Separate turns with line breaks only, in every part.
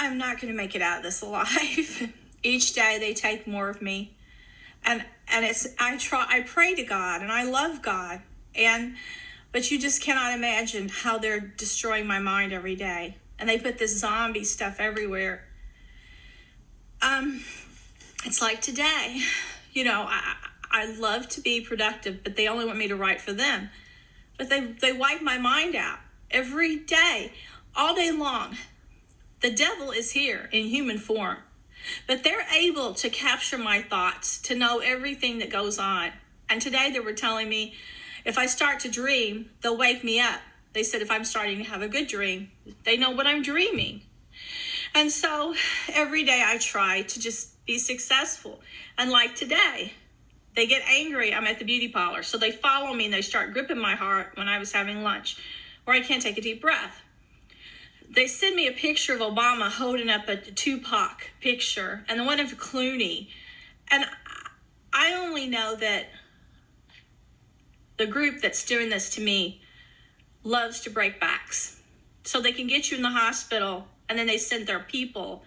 I'm not going to make it out of this alive. Each day they take more of me. And I pray to God and I love God. But you just cannot imagine how they're destroying my mind every day. And they put this zombie stuff everywhere. It's like today, I love to be productive, but they only want me to write for them. But they wipe my mind out every day, all day long. The devil is here in human form, but they're able to capture my thoughts, to know everything that goes on. And today they were telling me, if I start to dream, they'll wake me up. They said if I'm starting to have a good dream, they know what I'm dreaming. And so every day I try to just be successful. And like today, they get angry. I'm at the beauty parlor. So they follow me and they start gripping my heart when I was having lunch, or I can't take a deep breath. They send me a picture of Obama holding up a Tupac picture and the one of Clooney. And I only know that the group that's doing this to me loves to break backs. So they can get you in the hospital and then they send their people,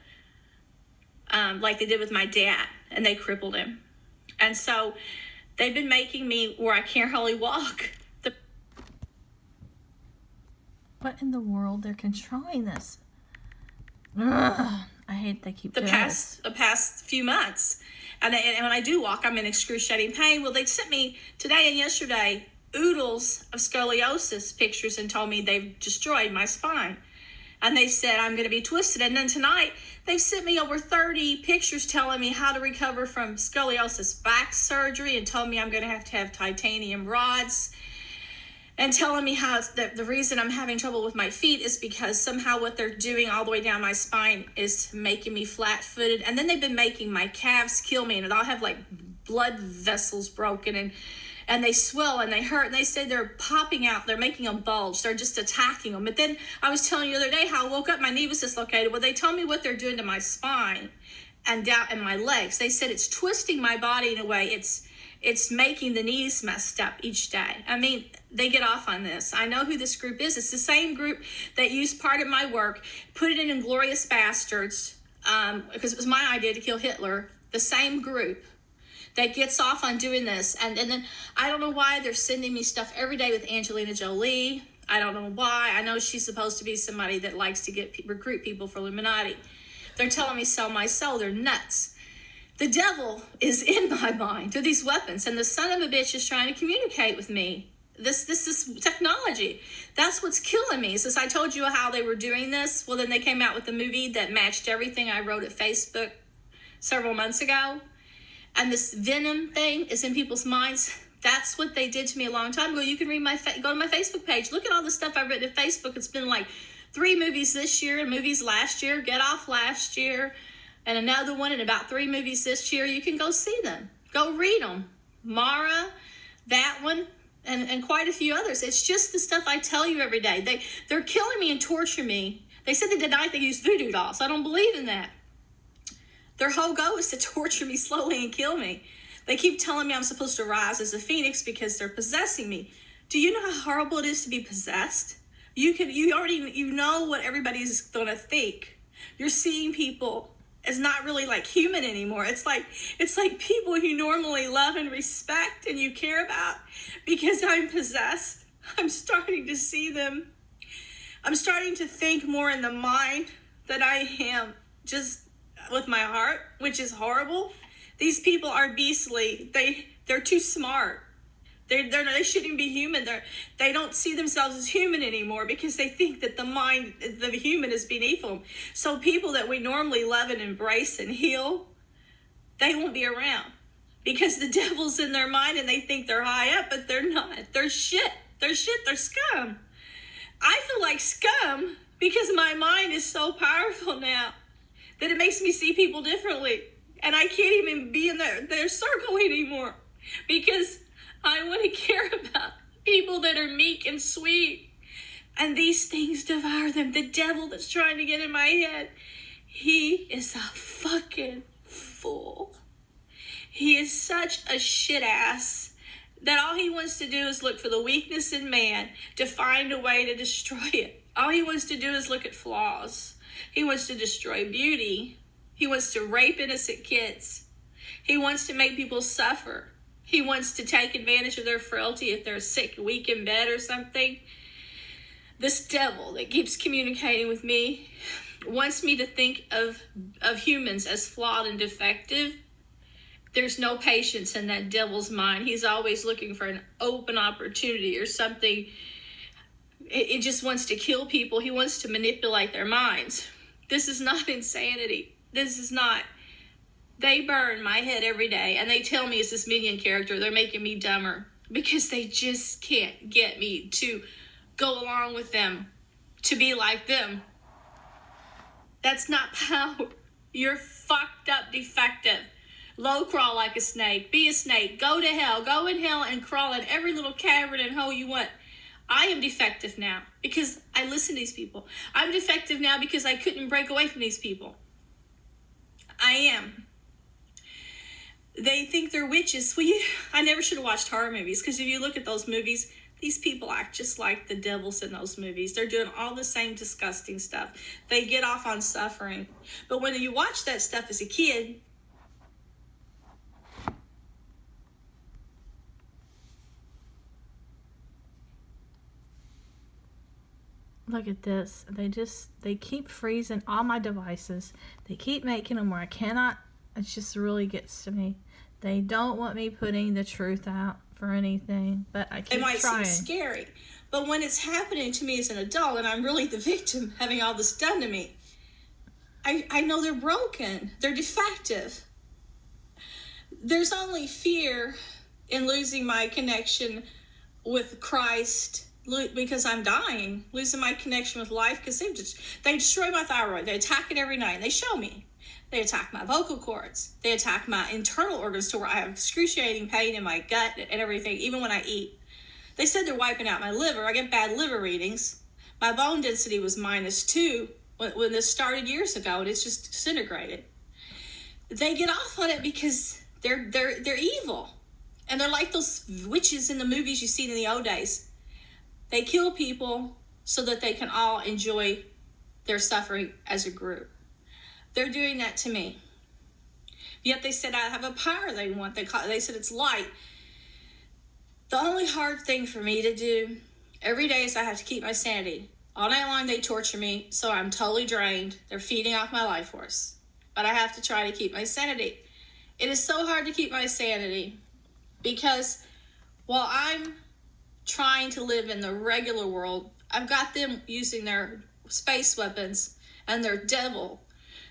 like they did with my dad, and they crippled him. And so they've been making me where I can't hardly walk.
What in the world? They're controlling this. Ugh, I hate they keep doing this.
The past few months. And when I do walk, I'm in excruciating pain. Well, they sent me today and yesterday oodles of scoliosis pictures and told me they've destroyed my spine. And they said I'm going to be twisted. And then tonight, they've sent me over 30 pictures telling me how to recover from scoliosis back surgery and told me I'm going to have titanium rods. And telling me how the reason I'm having trouble with my feet is because somehow what they're doing all the way down my spine is making me flat-footed. And then they've been making my calves kill me, and I'll have like blood vessels broken, and they swell and they hurt. And they say they're popping out. They're making them bulge. They're just attacking them. But then I was telling you the other day how I woke up, my knee was dislocated. Well, they tell me what they're doing to my spine and down in my legs. They said it's twisting my body in a way. It's making the knees messed up each day. I mean, they get off on this. I know who this group is. It's the same group that used part of my work, put it in Inglourious Bastards, because it was my idea to kill Hitler. The same group that gets off on doing this. And then I don't know why they're sending me stuff every day with Angelina Jolie. I don't know why. I know she's supposed to be somebody that likes to recruit people for Illuminati. They're telling me sell my soul. They're nuts. The devil is in my mind through these weapons, and the son of a bitch is trying to communicate with me. This is technology. That's what's killing me. Since I told you how they were doing this, well, then they came out with a movie that matched everything I wrote at Facebook several months ago. And this venom thing is in people's minds. That's what they did to me a long time ago. You can read go to my Facebook page. Look at all the stuff I've written at Facebook. It's been like 3 movies this year and movies last year. Get Off last year. And another one and about 3 movies this year. You can go see them. Go read them. Mara, that one, and quite a few others. It's just the stuff I tell you every day. They're killing me and torturing me. They said tonight they used voodoo dolls. I don't believe in that. Their whole goal is to torture me slowly and kill me. They keep telling me I'm supposed to rise as a phoenix because they're possessing me. Do you know how horrible it is to be possessed? You know what everybody's going to think. You're seeing people as not really like human anymore. It's like people you normally love and respect and you care about. Because I'm possessed, I'm starting to see them. I'm starting to think more in the mind than I am just with my heart, which is horrible. These people are beastly. They're too smart. They shouldn't be human. They don't see themselves as human anymore because they think that the mind of the human is beneath them. So people that we normally love and embrace and heal, they won't be around because the devil's in their mind and they think they're high up, but they're not. They're shit. They're scum. I feel like scum because my mind is so powerful now that it makes me see people differently. And I can't even be in their circle anymore because I want to care about people that are meek and sweet. And these things devour them. The devil that's trying to get in my head, he is a fucking fool. He is such a shit ass that all he wants to do is look for the weakness in man to find a way to destroy it. All he wants to do is look at flaws. He wants to destroy beauty. He wants to rape innocent kids. He wants to make people suffer. He wants to take advantage of their frailty if they're sick, weak in bed or something. This devil that keeps communicating with me wants me to think of humans as flawed and defective. There's no patience in that devil's mind. He's always looking for an open opportunity or something. It just wants to kill people. He wants to manipulate their minds. This is not insanity. This is not. They burn my head every day, and they tell me it's this minion character. They're making me dumber because they just can't get me to go along with them, to be like them. That's not power. You're fucked up, defective. Low crawl like a snake. Be a snake. Go to hell. Go in hell and crawl in every little cavern and hole you want. I am defective now because I listen to these people. I'm defective now because I couldn't break away from these people. I am. They think they're witches. I never should have watched horror movies because if you look at those movies, these people act just like the devils in those movies. They're doing all the same disgusting stuff. They get off on suffering. But when you watch that stuff as a kid,
look at this. They keep freezing all my devices. They keep making them where I cannot. It just really gets to me. They don't want me putting the truth out for anything, but I keep trying. It might seem
scary, but when it's happening to me as an adult and I'm really the victim having all this done to me, I know they're broken. They're defective. There's only fear in losing my connection with Christ because I'm dying, losing my connection with life because they destroy my thyroid. They attack it every night and they show me. They attack my vocal cords. They attack my internal organs to where I have excruciating pain in my gut and everything, even when I eat. They said they're wiping out my liver. I get bad liver readings. My bone density was -2 when this started years ago, and it's just disintegrated. They get off on it because they're evil. And they're like those witches in the movies you see in the old days. They kill people so that they can all enjoy their suffering as a group. They're doing that to me. Yet they said I have a power they want. They said it's light. The only hard thing for me to do every day is I have to keep my sanity. All night long they torture me, so I'm totally drained. They're feeding off my life force. But I have to try to keep my sanity. It is so hard to keep my sanity because while I'm trying to live in the regular world, I've got them using their space weapons and their devil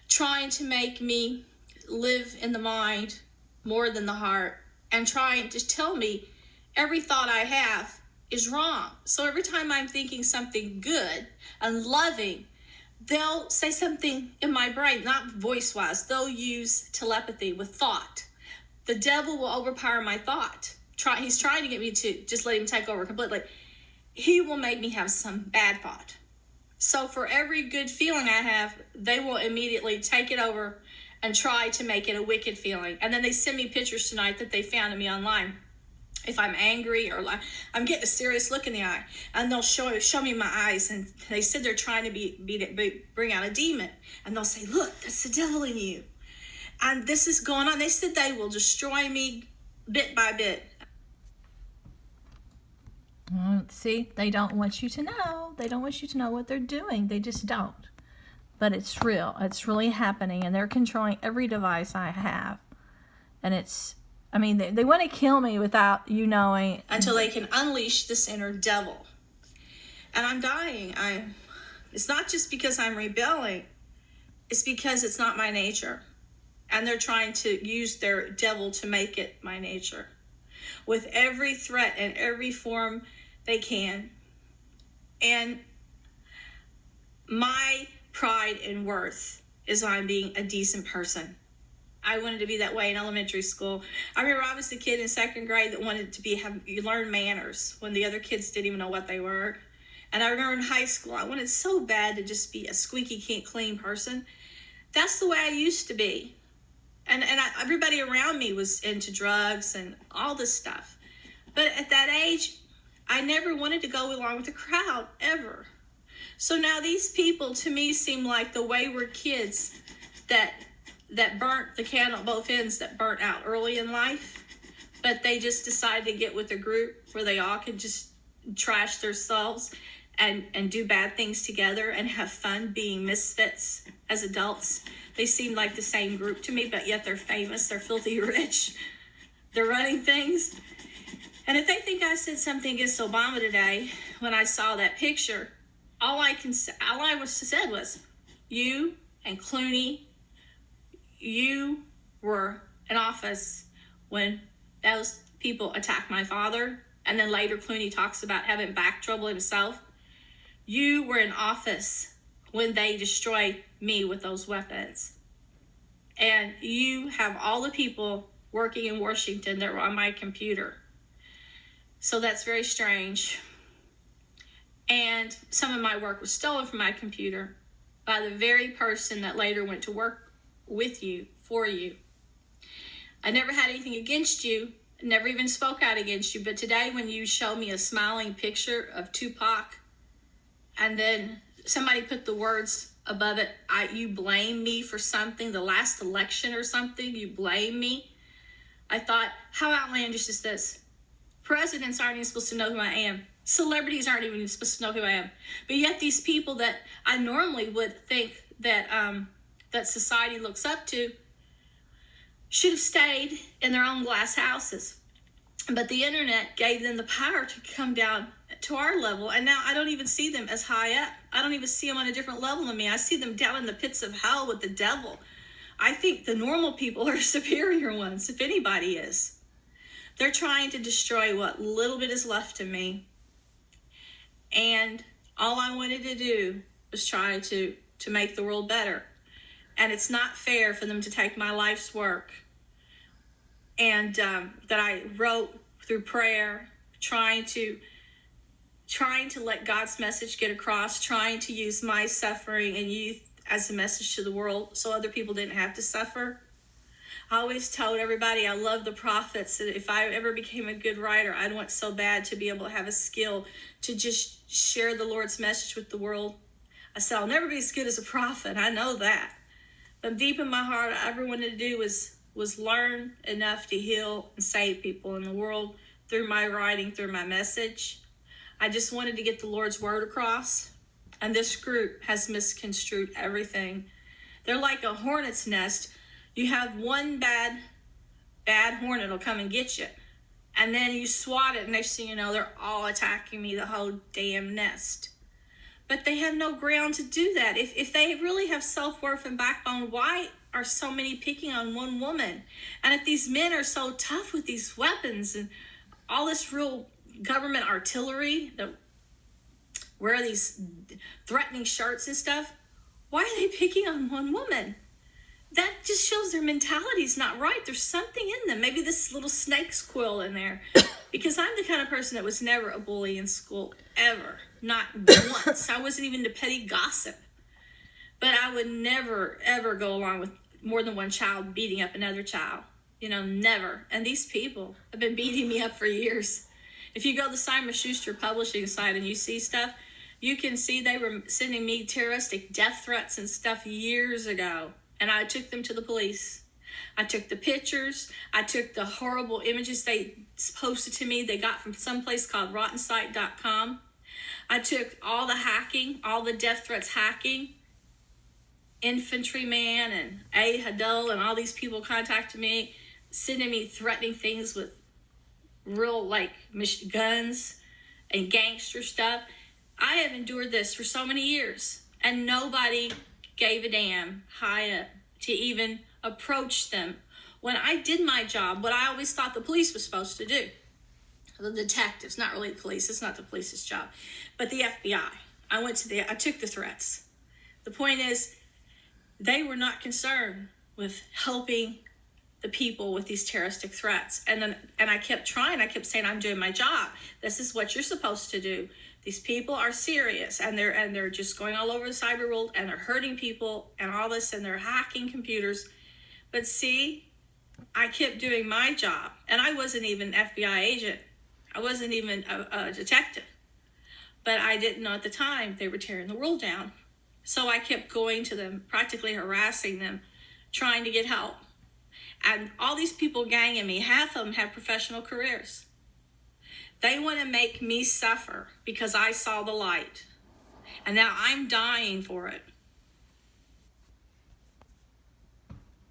trying to make me live in the mind more than the heart and trying to tell me every thought I have is wrong. So every time I'm thinking something good and loving, they'll say something in my brain, not voice-wise. They'll use telepathy with thought. The devil will overpower my thought. He's trying to get me to just let him take over completely. He will make me have some bad thought. So for every good feeling I have, they will immediately take it over and try to make it a wicked feeling. And then they send me pictures tonight that they found of me online. If I'm angry or like I'm getting a serious look in the eye, and they'll show me my eyes, and they said they're trying to bring out a demon, and they'll say, "Look, that's the devil in you," and this is going on. They said they will destroy me bit by bit.
See, they don't want you to know. They don't want you to know what they're doing. They just don't. But it's real. It's really happening, and they're controlling every device I have. And they want to kill me without you knowing.
Until they can unleash this inner devil. And I'm dying. It's not just because I'm rebelling. It's because it's not my nature. And they're trying to use their devil to make it my nature. With every threat and every form they can. And my pride and worth is on being a decent person. I wanted to be that way in elementary school. I remember I was the kid in second grade that wanted to you learn manners when the other kids didn't even know what they were. And I remember in high school, I wanted so bad to just be a squeaky clean person. That's the way I used to be. And everybody around me was into drugs and all this stuff. But at that age, I never wanted to go along with the crowd, ever. So now these people to me seem like the wayward kids that burnt the candle at both ends, that burnt out early in life, but they just decided to get with a group where they all could just trash themselves and do bad things together and have fun being misfits as adults. They seem like the same group to me, but yet they're famous, they're filthy rich, they're running things. And if they think I said something against Obama today, when I saw that picture, all I said was, you and Clooney, you were in office when those people attacked my father, and then later Clooney talks about having back trouble himself. You were in office when they destroyed me with those weapons. And you have all the people working in Washington that were on my computer. So that's very strange. And some of my work was stolen from my computer by the very person that later went to work with you, for you. I never had anything against you, never even spoke out against you, but today when you show me a smiling picture of Tupac, and then somebody put the words above it, you blame me for something, the last election or something, you blame me. I thought, how outlandish is this? Presidents aren't even supposed to know who I am. Celebrities aren't even supposed to know who I am. But yet these people that I normally would think that that society looks up to should have stayed in their own glass houses. But the internet gave them the power to come down to our level, and now I don't even see them as high up. I don't even see them on a different level than me. I see them down in the pits of hell with the devil. I think the normal people are superior ones, if anybody is. They're trying to destroy what little bit is left of me. And all I wanted to do was try to make the world better. And it's not fair for them to take my life's work and that I wrote through prayer, trying to let God's message get across, trying to use my suffering and youth as a message to the world so other people didn't have to suffer. I always told everybody I love the prophets, that if I ever became a good writer, I'd want so bad to be able to have a skill to just share the Lord's message with the world. I said, I'll never be as good as a prophet. I know that. But deep in my heart, all I ever wanted to do was learn enough to heal and save people in the world through my writing, through my message. I just wanted to get the Lord's word across. And this group has misconstrued everything. They're like a hornet's nest. You have one bad hornet will come and get you. And then you swat it, and next thing you know, they're all attacking me, the whole damn nest. But they have no ground to do that. If they really have self-worth and backbone, why are so many picking on one woman? And if these men are so tough with these weapons and all this real government artillery that wear these threatening shirts and stuff, why are they picking on one woman? That just shows their mentality's not right. There's something in them. Maybe this little snake's quill in there. Because I'm the kind of person that was never a bully in school, ever. Not once. I wasn't even the petty gossip. But I would never, ever go along with more than one child beating up another child. Never. And these people have been beating me up for years. If you go to the Simon Schuster publishing site and you see stuff, you can see they were sending me terroristic death threats and stuff years ago. And I took them to the police. I took the pictures. I took the horrible images they posted to me. They got from someplace called rottensite.com. I took all the hacking, all the death threats hacking. Infantryman and A. Hadol and all these people contacted me, sending me threatening things with real guns and gangster stuff. I have endured this for so many years, and nobody gave a damn high up to even approach them. When I did my job, what I always thought the police was supposed to do, the detectives, not really the police, it's not the police's job, but the FBI. I took the threats. The point is, they were not concerned with helping the people with these terroristic threats. And I kept trying. I kept saying, I'm doing my job. This is what you're supposed to do. These people are serious, and they're just going all over the cyber world, and they're hurting people and all this, and they're hacking computers. But see, I kept doing my job, and I wasn't even an FBI agent. I wasn't even a detective. But I didn't know at the time they were tearing the world down. So I kept going to them, practically harassing them, trying to get help. And all these people ganging me, half of them have professional careers. They want to make me suffer because I saw the light. And now I'm dying for it.